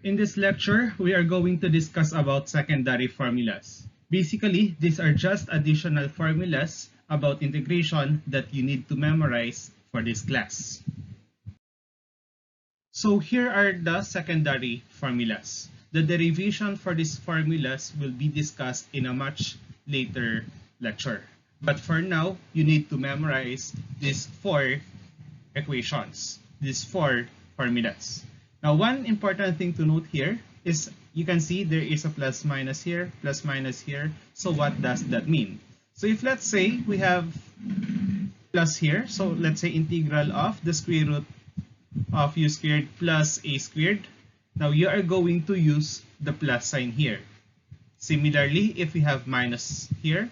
In this lecture, we are going to discuss about secondary formulas. Basically, these are just additional formulas about integration that you need to memorize for this class. So here are the secondary formulas. The derivation for these formulas will be discussed in a much later lecture. But for now, you need to memorize these four equations, these four formulas. Now, one important thing to note here is you can see there is a plus minus here. So what does that mean? So if let's say we have plus here, so let's say integral of the square root of u squared plus a squared. Now you are going to use the plus sign here. Similarly, if we have minus here,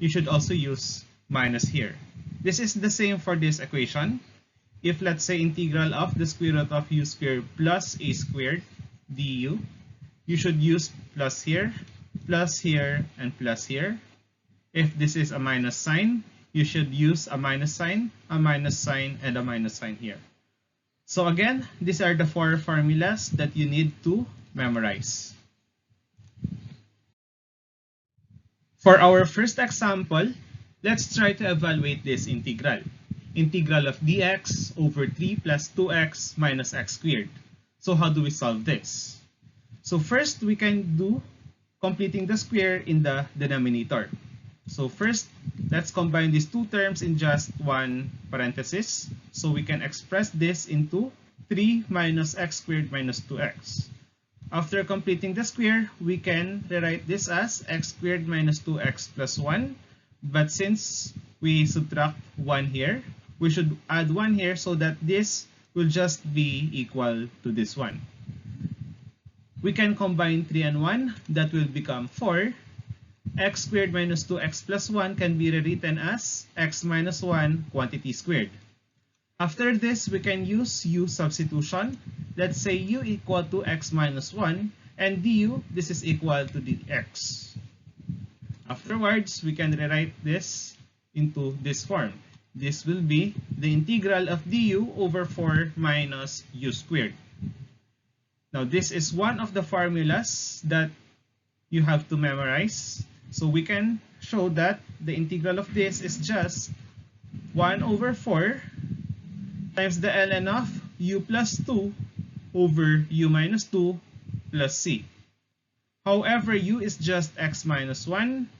you should also use minus here. This is the same for this equation. If let's say integral of the square root of u squared plus a squared du, you should use plus here, and plus here. If this is a minus sign, you should use a minus sign, and a minus sign here. So again, these are the four formulas that you need to memorize. For our first example, let's try to evaluate this integral. Integral of dx over 3 plus 2x minus x squared. So how do we solve this? So first, we can do completing the square in the denominator. So first, let's combine these two terms in just one parenthesis. So we can express this into 3 minus x squared minus 2x. After completing the square, we can rewrite this as x squared minus 2x plus 1. But since we subtract 1 here, we should add 1 here so that this will just be equal to this one. We can combine 3 and 1. That will become 4. X squared minus 2x plus 1 can be rewritten as x minus 1 quantity squared. After this, we can use u substitution. Let's say u equal to x minus 1 and du, this is equal to dx. Afterwards, we can rewrite this into this form. This will be the integral of du over 4 minus u squared. Now, this is one of the formulas that you have to memorize. So we can show that the integral of this is just 1 over 4 times the ln of u plus 2 over u minus 2 plus c. However, u is just x minus 1.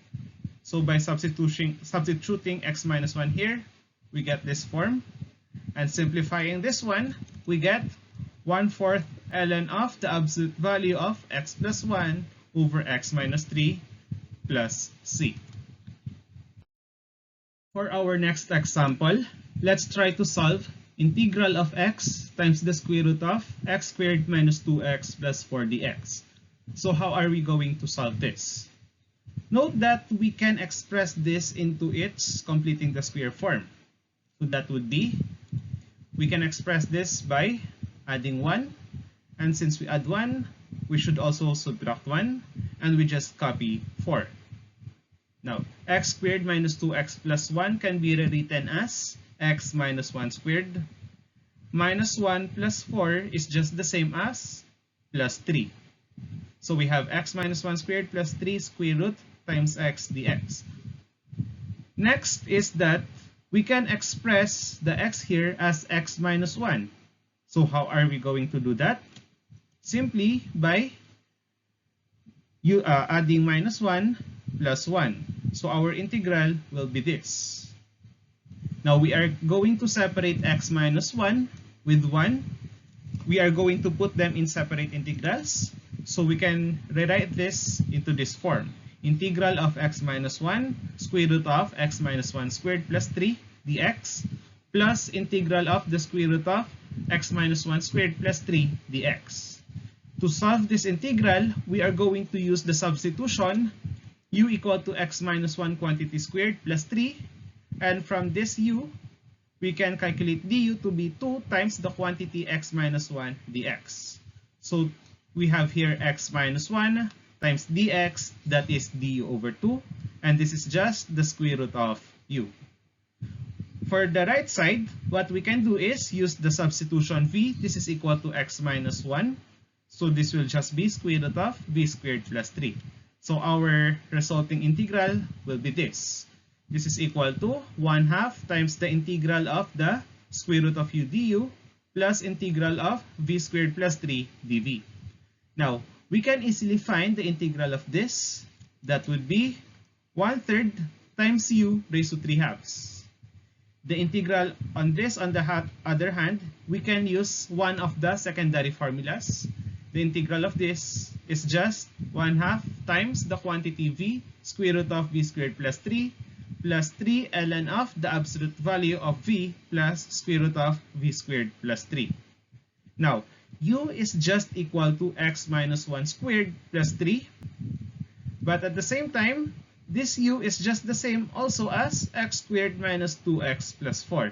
So by substituting x minus 1 here, we get this form. And simplifying this one, we get 1/4 ln of the absolute value of x plus 1 over x minus 3 plus c. For our next example, let's try to solve integral of x times the square root of x squared minus 2x plus 4 dx. So how are we going to solve this? Note that we can express this into its completing the square form. So that would be, we can express this by adding 1. And since we add 1, we should also subtract 1. And we just copy 4. Now, x squared minus 2x plus 1 can be rewritten as x minus 1 squared. Minus 1 plus 4 is just the same as plus 3. So we have x minus 1 squared plus 3 square root times x dx. Next is that we can express the x here as x minus 1. So how are we going to do that? Simply by adding minus 1 plus 1. So our integral will be this. Now we are going to separate x minus 1 with 1. We are going to put them in separate integrals. So we can rewrite this into this form. Integral of x minus 1 square root of x minus 1 squared plus 3 dx plus integral of the square root of x minus 1 squared plus 3 dx. To solve this integral, we are going to use the substitution u equal to x minus 1 quantity squared plus 3. And from this u, we can calculate du to be 2 times the quantity x minus 1 dx. So we have here x minus 1 times dx, that is du over 2. And this is just the square root of u. For the right side, what we can do is use the substitution v. This is equal to x minus 1 So this will just be square root of v squared plus 3. So our resulting integral will be this. This is equal to 1/2 times the integral of the square root of u du plus integral of v squared plus 3 dv. Now, we can easily find the integral of this. That would be 1/3 times u raised to 3/2. The integral on this, on the other hand, we can use one of the secondary formulas. The integral of this is just 1/2 times the quantity v square root of v squared plus 3 plus 3 ln of the absolute value of v plus square root of v squared plus 3. Now, u is just equal to x minus 1 squared plus 3. But at the same time, this u is just the same also as x squared minus 2x plus 4.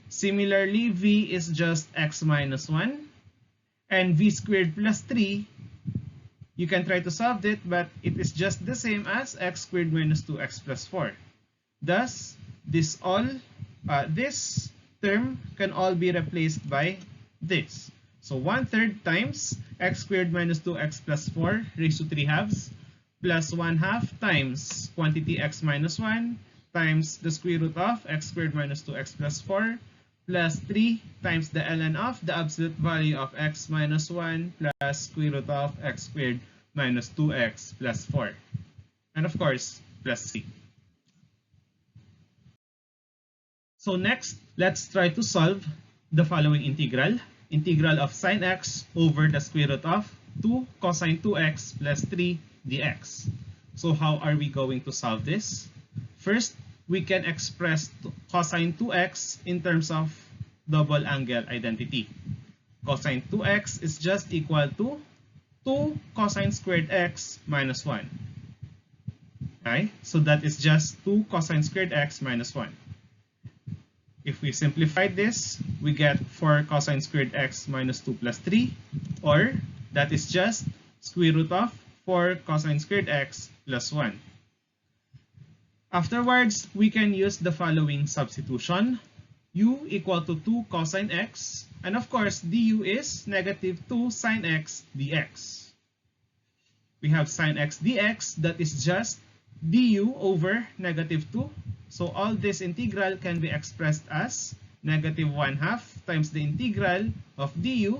Similarly, v is just x minus 1. And v squared plus 3, you can try to solve it, but it is just the same as x squared minus 2x plus 4. Thus, this term can all be replaced by this. So 1/3 times x squared minus 2x plus 4 raised to 3/2 plus 1/2 times quantity x minus 1 times the square root of x squared minus 2x plus 4 plus 3 times the ln of the absolute value of x minus 1 plus square root of x squared minus 2x plus 4. And of course, plus c. So next, let's try to solve the following integral. Integral of sine x over the square root of 2 cosine 2x plus 3 dx. So how are we going to solve this? First, we can express cosine 2x in terms of double angle identity. Cosine 2x is just equal to 2 cosine squared x minus 1. Okay? So that is just 2 cosine squared x minus 1. If we simplify this, we get 4 cosine squared x minus 2 plus 3, or that is just square root of 4 cosine squared x plus 1. Afterwards, we can use the following substitution. U equal to 2 cosine x, and of course, du is negative 2 sine x dx. We have sine x dx, that is just du over negative 2. So all this integral can be expressed as negative 1/2 times the integral of du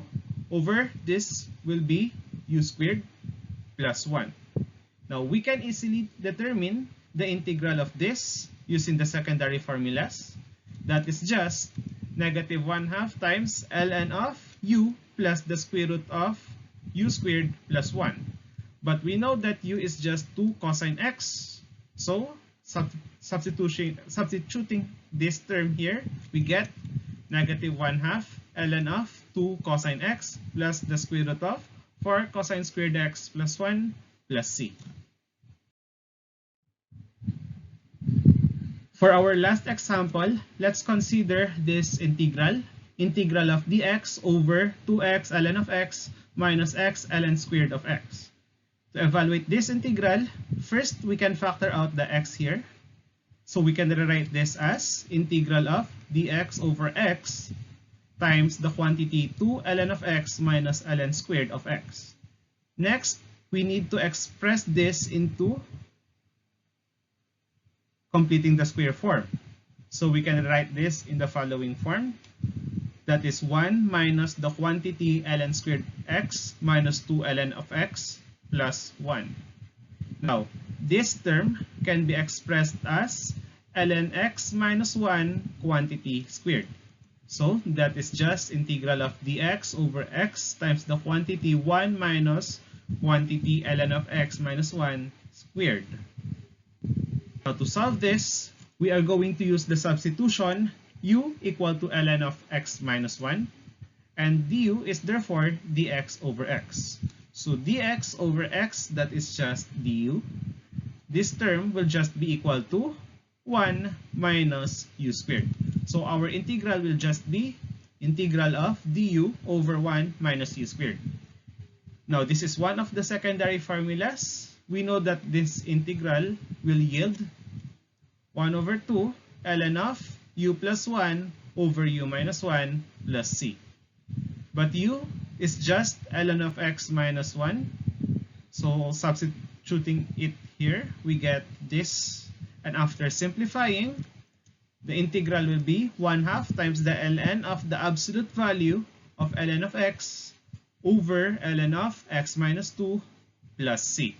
over this will be u squared plus 1. Now we can easily determine the integral of this using the secondary formulas. That is just negative 1/2 times ln of u plus the square root of u squared plus 1. But we know that u is just 2 cosine x. So substituting this term here, we get negative 1/2 ln of 2 cosine x plus the square root of 4 cosine squared x plus 1 plus c. For our last example, let's consider this integral. Integral of dx over 2x ln of x minus x ln squared of x. To evaluate this integral, first we can factor out the x here. So we can rewrite this as integral of dx over x times the quantity 2 ln of x minus ln squared of x. Next, we need to express this into completing the square form. So we can write this in the following form. That is 1 minus the quantity ln squared x minus 2 ln of x plus 1. Now, this term can be expressed as ln x minus 1 quantity squared. So that is just integral of dx over x times the quantity 1 minus quantity ln of x minus 1 squared. Now to solve this, we are going to use the substitution u equal to ln of x minus 1, and du is therefore dx over x. So dx over x, that is just du. This term will just be equal to 1 minus u squared. So our integral will just be integral of du over 1 minus u squared. Now this is one of the secondary formulas. We know that this integral will yield 1 over 2 ln of u plus 1 over u minus 1 plus c. But u is just ln of x minus 1. So substituting it here, we get this. And after simplifying, the integral will be 1/2 times the ln of the absolute value of ln of x over ln of x minus 2 plus c.